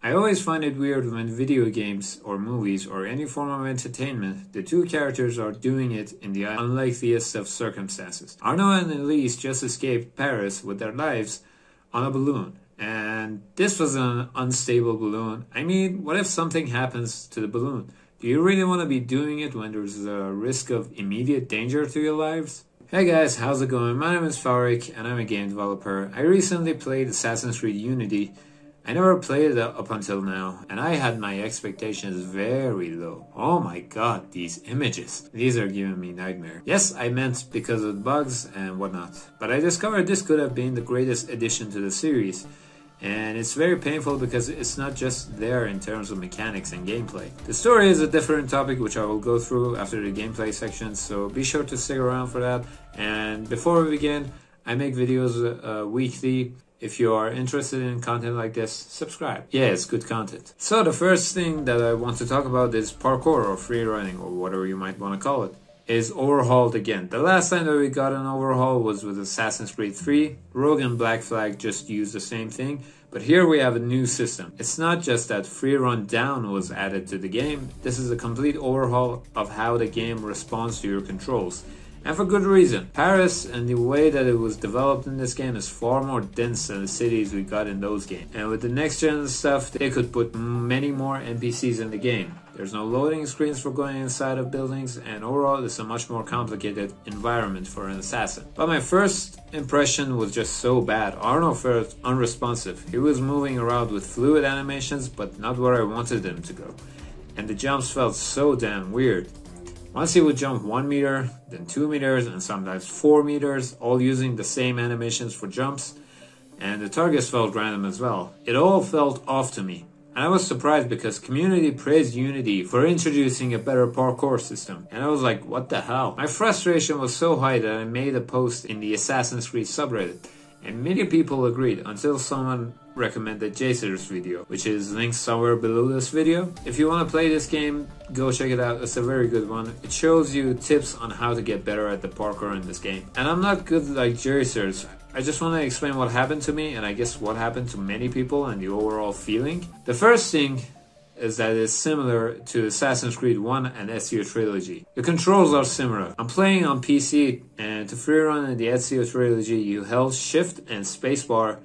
I always find it weird when video games or movies or any form of entertainment, the two characters are doing it in the unlikeliest of circumstances. Arno and Elise just escaped Paris with their lives on a balloon. And this was an unstable balloon. I mean, what if something happens to the balloon? Do you really want to be doing it when there's a risk of immediate danger to your lives? Hey guys, how's it going? My name is Farik and I'm a game developer. I recently played Assassin's Creed Unity. I never played it up until now, and I had my expectations very low. Oh my god, these images. These are giving me nightmare. Yes, I meant because of bugs and whatnot, but I discovered this could have been the greatest addition to the series. And it's very painful because it's not just there in terms of mechanics and gameplay. The story is a different topic which I will go through after the gameplay section, so be sure to stick around for that. And before we begin, I make videos weekly. If you are interested in content like this, subscribe. Yeah, it's good content. So the first thing that I want to talk about is parkour or free running or whatever you might want to call it. Is overhauled again. The last time that we got an overhaul was with Assassin's Creed 3. Rogue and Black Flag just used the same thing, but here we have a new system. It's not just that free run down was added to the game, this is a complete overhaul of how the game responds to your controls. And for good reason. Paris and the way that it was developed in this game is far more dense than the cities we got in those games. And with the next gen stuff, they could put many more NPCs in the game. There's no loading screens for going inside of buildings, and overall it's a much more complicated environment for an assassin. But my first impression was just so bad. Arno felt unresponsive. He was moving around with fluid animations, but not where I wanted him to go. And the jumps felt so damn weird. Once he would jump 1 meter, then 2 meters, and sometimes 4 meters, all using the same animations for jumps, and the targets felt random as well. It all felt off to me. And I was surprised because community praised Unity for introducing a better parkour system. And I was like, what the hell? My frustration was so high that I made a post in the Assassin's Creed subreddit. And many people agreed until someone recommended Jacer's video, which is linked somewhere below this video. If you want to play this game, go check it out. It's a very good one. It shows you tips on how to get better at the parkour in this game. And I'm not good like Jacer's. I just want to explain what happened to me and I guess what happened to many people and the overall feeling. The first thing is that it's similar to Assassin's Creed 1 and Ezio Trilogy. The controls are similar. I'm playing on PC, and to freerun in the Ezio Trilogy you held shift and spacebar,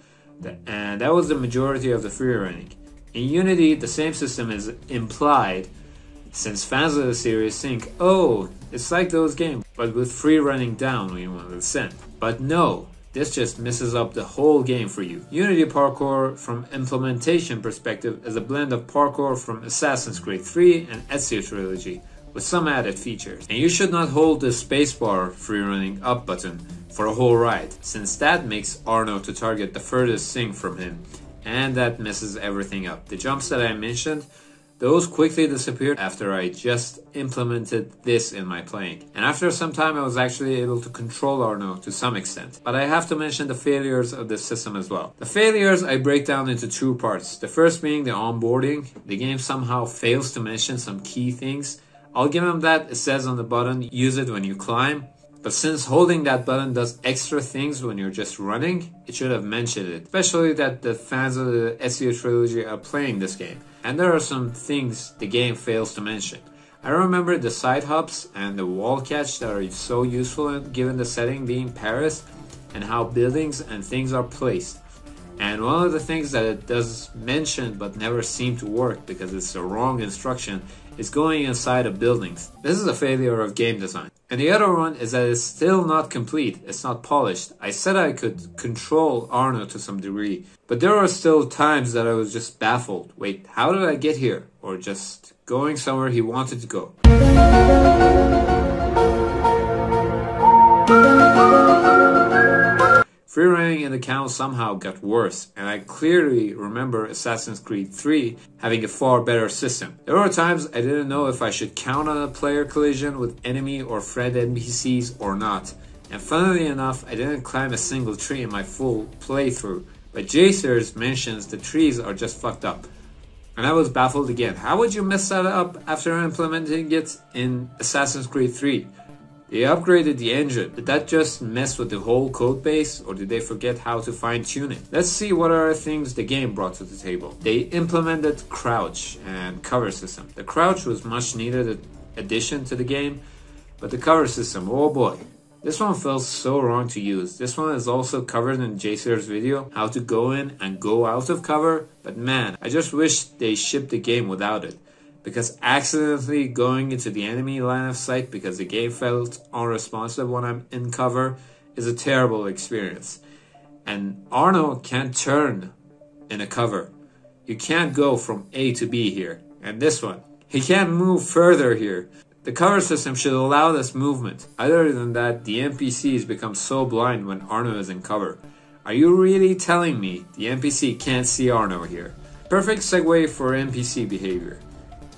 and that was the majority of the freerunning. In Unity the same system is implied, since fans of the series think, oh, it's like those games, but with freerunning down when you want to descend. But no. This just messes up the whole game for you. Unity parkour from implementation perspective is a blend of parkour from Assassin's Creed 3 and Ezio Trilogy with some added features. And you should not hold the spacebar freerunning up button for a whole ride, since that makes Arno to target the furthest thing from him, and that messes everything up. The jumps that I mentioned, those quickly disappeared after I just implemented this in my playing. And after some time I was actually able to control Arno to some extent. But I have to mention the failures of this system as well. The failures I break down into two parts. The first being the onboarding. The game somehow fails to mention some key things. I'll give him that. It says on the button, use it when you climb. But since holding that button does extra things when you're just running, it should have mentioned it. Especially that the fans of the Ezio Trilogy are playing this game. And there are some things the game fails to mention. I remember the side hops and the wall catch that are so useful given the setting being Paris and how buildings and things are placed. And one of the things that it does mention but never seem to work because it's the wrong instruction is going inside of buildings. This is a failure of game design. And the other one is that it's still not complete, it's not polished. I said I could control Arno to some degree, but there are still times that I was just baffled. Wait, how did I get here? Or just going somewhere he wanted to go. Freerunning in the count somehow got worse, and I clearly remember Assassin's Creed 3 having a far better system. There were times I didn't know if I should count on a player collision with enemy or friend NPCs or not. And funnily enough, I didn't climb a single tree in my full playthrough, but Jacer's mentions the trees are just fucked up. And I was baffled again. How would you mess that up after implementing it in Assassin's Creed 3? They upgraded the engine. Did that just mess with the whole code base, or did they forget how to fine tune it? Let's see what other things the game brought to the table. They implemented crouch and cover system. The crouch was much needed addition to the game, but the cover system, oh boy. This one felt so wrong to use. This one is also covered in JCR's video, how to go in and go out of cover, but man, I just wish they shipped the game without it. Because accidentally going into the enemy line of sight because the game felt unresponsive when I'm in cover is a terrible experience. And Arno can't turn in a cover. You can't go from A to B here. And this one, he can't move further here. The cover system should allow this movement. Other than that, the NPCs become so blind when Arno is in cover. Are you really telling me the NPC can't see Arno here? Perfect segue for NPC behavior.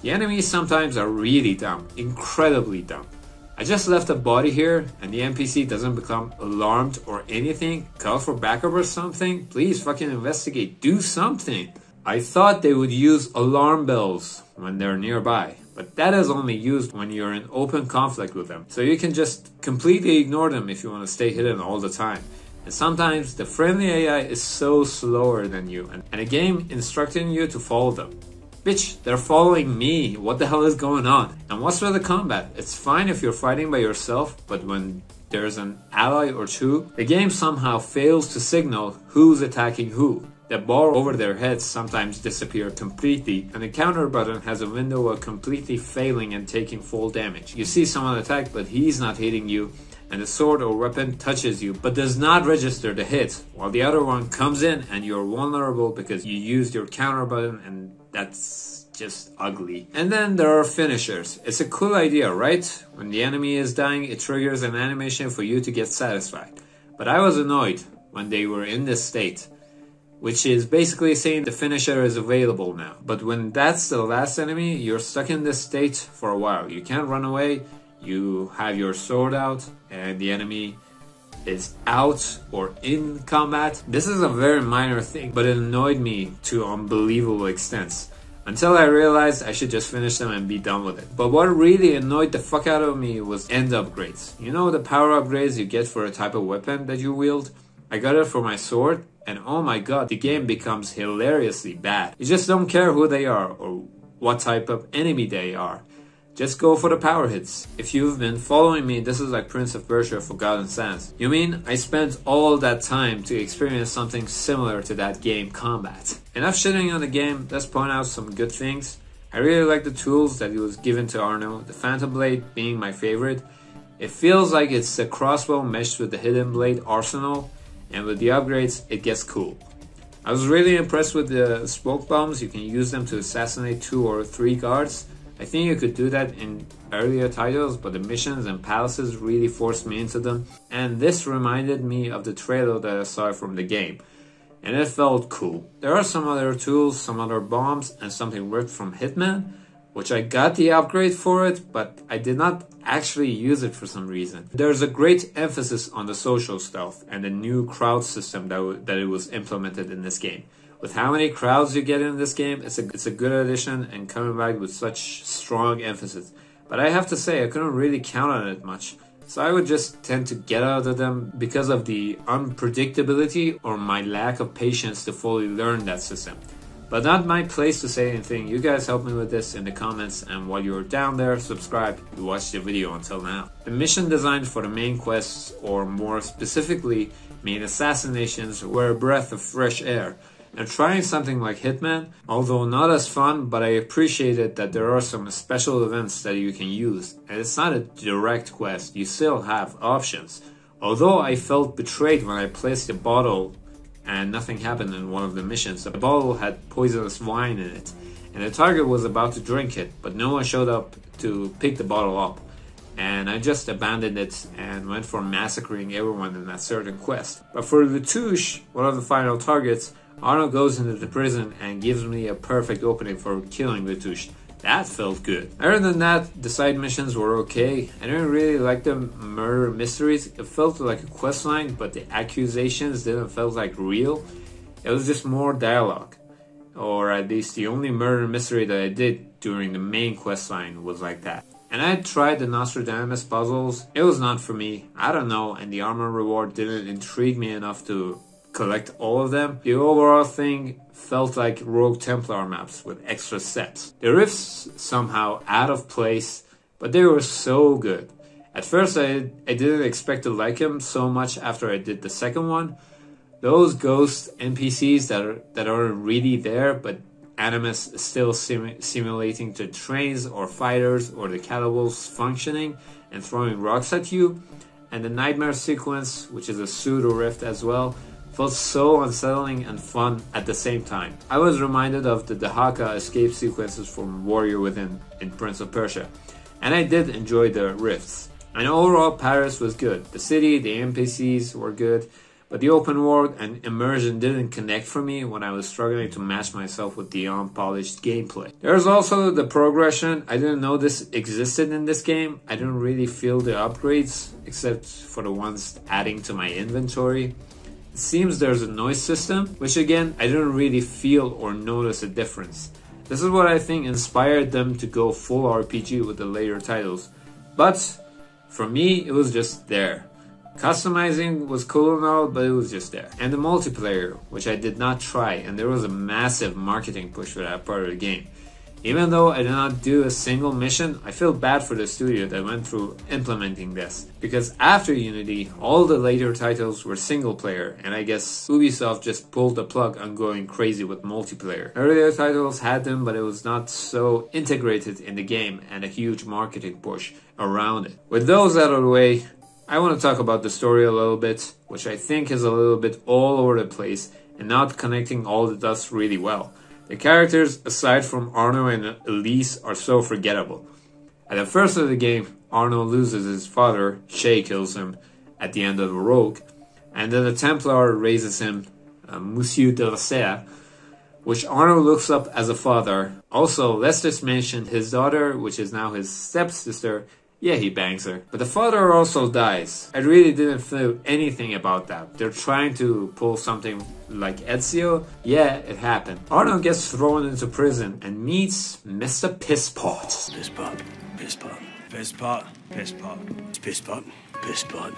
The enemies sometimes are really dumb, incredibly dumb. I just left a body here and the NPC doesn't become alarmed or anything, call for backup or something. Please fucking investigate, do something. I thought they would use alarm bells when they're nearby, but that is only used when you're in open conflict with them. So you can just completely ignore them if you want to stay hidden all the time. And sometimes the friendly AI is so slower than you and a game instructing you to follow them. Bitch, they're following me. What the hell is going on? And what's with the combat? It's fine if you're fighting by yourself, but when there's an ally or two, the game somehow fails to signal who's attacking who. The bar over their heads sometimes disappear completely, and the counter button has a window of completely failing and taking full damage. You see someone attack, but he's not hitting you, and the sword or weapon touches you, but does not register the hit, while the other one comes in and you're vulnerable because you used your counter button, and that's just ugly. And then there are finishers. It's a cool idea, right? When the enemy is dying, it triggers an animation for you to get satisfied. But I was annoyed when they were in this state, which is basically saying the finisher is available now. But when that's the last enemy, you're stuck in this state for a while. You can't run away, you have your sword out, and the enemy is out or in combat. This is a very minor thing, but it annoyed me to unbelievable extents. Until I realized I should just finish them and be done with it. But what really annoyed the fuck out of me was end upgrades. You know the power upgrades you get for a type of weapon that you wield? I got it for my sword, and oh my god, the game becomes hilariously bad. You just don't care who they are or what type of enemy they are. Just go for the power hits. If you've been following me, this is like Prince of Persia Forgotten Sands. You mean I spent all that time to experience something similar to that game combat? Enough shitting on the game, let's point out some good things. I really like the tools that he was given to Arno, the Phantom Blade being my favorite. It feels like it's a crossbow meshed with the Hidden Blade arsenal, and with the upgrades, it gets cool. I was really impressed with the smoke bombs. You can use them to assassinate 2 or 3 guards. I think you could do that in earlier titles, but the missions and palaces really forced me into them, and this reminded me of the trailer that I saw from the game, and it felt cool. There are some other tools, some other bombs, and something ripped from Hitman, which I got the upgrade for it, but I did not actually use it for some reason. There's a great emphasis on the social stealth and the new crowd system that it was implemented in this game. With how many crowds you get in this game, it's a good addition and coming back with such strong emphasis. But I have to say, I couldn't really count on it much. So I would just tend to get out of them because of the unpredictability or my lack of patience to fully learn that system. But not my place to say anything. You guys help me with this in the comments, and while you're down there, subscribe if you watched the video until now. The mission design for the main quests, or more specifically, main assassinations, were a breath of fresh air. And trying something like Hitman, although not as fun, but I appreciated that there are some special events that you can use. And it's not a direct quest, you still have options. Although I felt betrayed when I placed a bottle and nothing happened in one of the missions. The bottle had poisonous wine in it, and the target was about to drink it, but no one showed up to pick the bottle up. And I just abandoned it and went for massacring everyone in that certain quest. But for Latouche, one of the final targets, Arno goes into the prison and gives me a perfect opening for killing Latouche. That felt good. Other than that, the side missions were okay. I didn't really like the murder mysteries. It felt like a quest line, but the accusations didn't feel like real. It was just more dialogue. Or at least the only murder mystery that I did during the main quest line was like that. And I tried the Nostradamus puzzles. It was not for me. I don't know, and the armor reward didn't intrigue me enough to collect all of them. The overall thing felt like Rogue Templar maps with extra steps. The rifts somehow out of place, but they were so good. At first I didn't expect to like him so much after I did the second one. Those ghost NPCs that aren't really there, but Animus is still simulating the trains or fighters or the catapults functioning and throwing rocks at you. And the nightmare sequence, which is a pseudo rift as well, felt so unsettling and fun at the same time. I was reminded of the Dahaka escape sequences from Warrior Within in Prince of Persia, and I did enjoy the rifts. And overall, Paris was good. The city, the NPCs were good, but the open world and immersion didn't connect for me when I was struggling to match myself with the unpolished gameplay. There's also the progression. I didn't know this existed in this game. I didn't really feel the upgrades, except for the ones adding to my inventory. It seems there's a noise system, which again, I didn't really feel or notice a difference. This is what I think inspired them to go full RPG with the later titles. But for me, it was just there. Customizing was cool and all, but it was just there. And the multiplayer, which I did not try, and there was a massive marketing push for that part of the game. Even though I did not do a single mission, I feel bad for the studio that went through implementing this. Because after Unity, all the later titles were single player, and I guess Ubisoft just pulled the plug on going crazy with multiplayer. Earlier titles had them, but it was not so integrated in the game and a huge marketing push around it. With those out of the way, I want to talk about the story a little bit, which I think is a little bit all over the place and not connecting all the dots really well. The characters, aside from Arno and Elise, are so forgettable. At the first of the game, Arno loses his father, Shay kills him at the end of the Rogue, and then the Templar raises him, Monsieur de la Serre, which Arno looks up as a father. Also, let's just mention his daughter, which is now his stepsister. Yeah, he bangs her. But the father also dies. I really didn't feel anything about that. They're trying to pull something like Ezio. Yeah, it happened. Arno gets thrown into prison and meets Mr. Pisspot. Pisspot. Pisspot. Pisspot. Pisspot. Pisspot. Pisspot.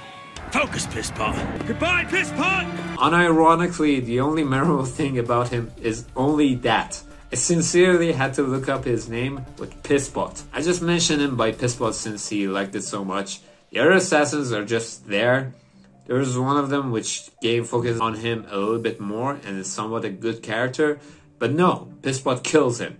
Focus, Pisspot. Goodbye, Pisspot! Unironically, the only memorable thing about him is only that. I sincerely had to look up his name with Pisspot. I just mentioned him by Pisspot since he liked it so much. The other assassins are just there. There's one of them which game focused on him a little bit more and is somewhat a good character. But no, Pisspot kills him.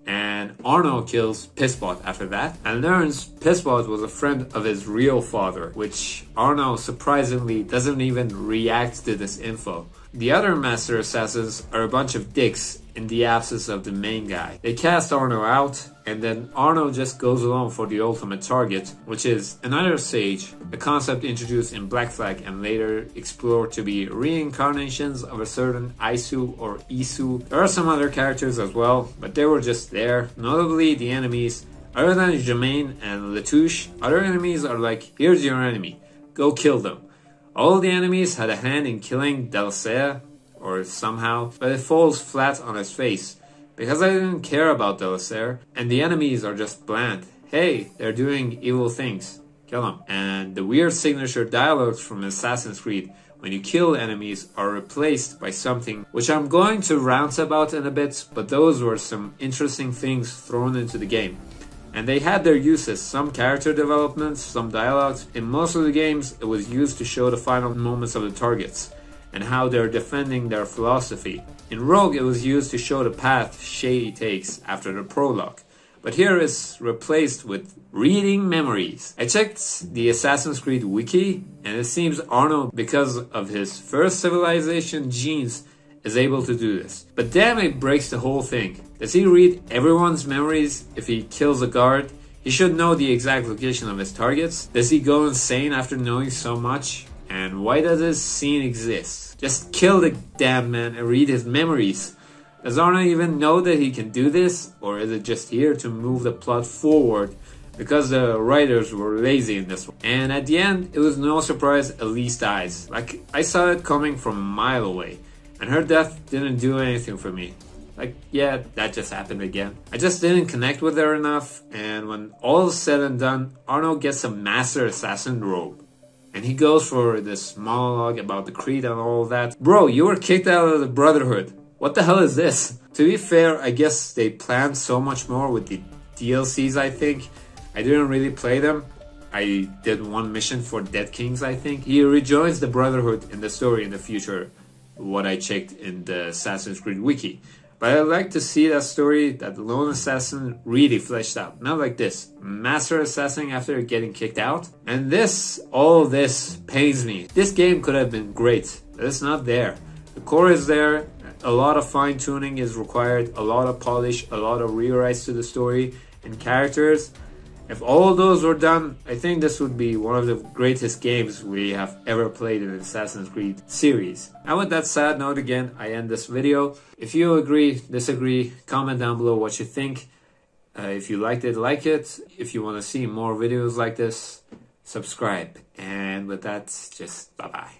And Arno kills Pisspot after that. And learns Pisspot was a friend of his real father, which Arno surprisingly doesn't even react to this info. The other master assassins are a bunch of dicks in the absence of the main guy. They cast Arno out, and then Arno just goes along for the ultimate target, which is another sage, a concept introduced in Black Flag and later explored to be reincarnations of a certain Isu or Isu. There are some other characters as well, but they were just there. Notably, the enemies, other than Germain and Latouche, other enemies are like, here's your enemy, go kill them. All the enemies had a hand in killing Delacea, or somehow, but it falls flat on his face, because I didn't care about Delacea, and the enemies are just bland. Hey, they're doing evil things. Kill them. And the weird signature dialogues from Assassin's Creed, when you kill enemies, are replaced by something which I'm going to rant about in a bit, but those were some interesting things thrown into the game. And they had their uses, some character developments, some dialogues. In most of the games, it was used to show the final moments of the targets and how they're defending their philosophy. In Rogue, it was used to show the path Shay takes after the prologue. But here it's replaced with reading memories. I checked the Assassin's Creed wiki, and it seems Arno, because of his first civilization genes, is able to do this. But damn, it breaks the whole thing. Does he read everyone's memories if he kills a guard? He should know the exact location of his targets. Does he go insane after knowing so much? And why does this scene exist? Just kill the damn man and read his memories. Does Arno even know that he can do this? Or is it just here to move the plot forward because the writers were lazy in this one? And at the end, it was no surprise Elise dies. Like, I saw it coming from a mile away. And her death didn't do anything for me. like, yeah, that just happened again. I just didn't connect with her enough, and when all is said and done, Arno gets a Master Assassin robe. And he goes for this monologue about the creed and all that. Bro, you were kicked out of the Brotherhood. What the hell is this? To be fair, I guess they planned so much more with the DLCs, I think. I didn't really play them. I did one mission for Dead Kings, I think. He rejoins the Brotherhood in the story in the future, what I checked in the Assassin's Creed wiki. But I'd like to see that story, that lone assassin, really fleshed out. Not like this, Master Assassin after getting kicked out. And this, all this pains me. This game could have been great, but it's not there. The core is there, a lot of fine tuning is required, a lot of polish, a lot of rewrites to the story and characters. If all those were done, I think this would be one of the greatest games we have ever played in the Assassin's Creed series. And with that sad note again, I end this video. If you agree, disagree, comment down below what you think. If you liked it, like it. If you want to see more videos like this, subscribe. And with that, just bye-bye.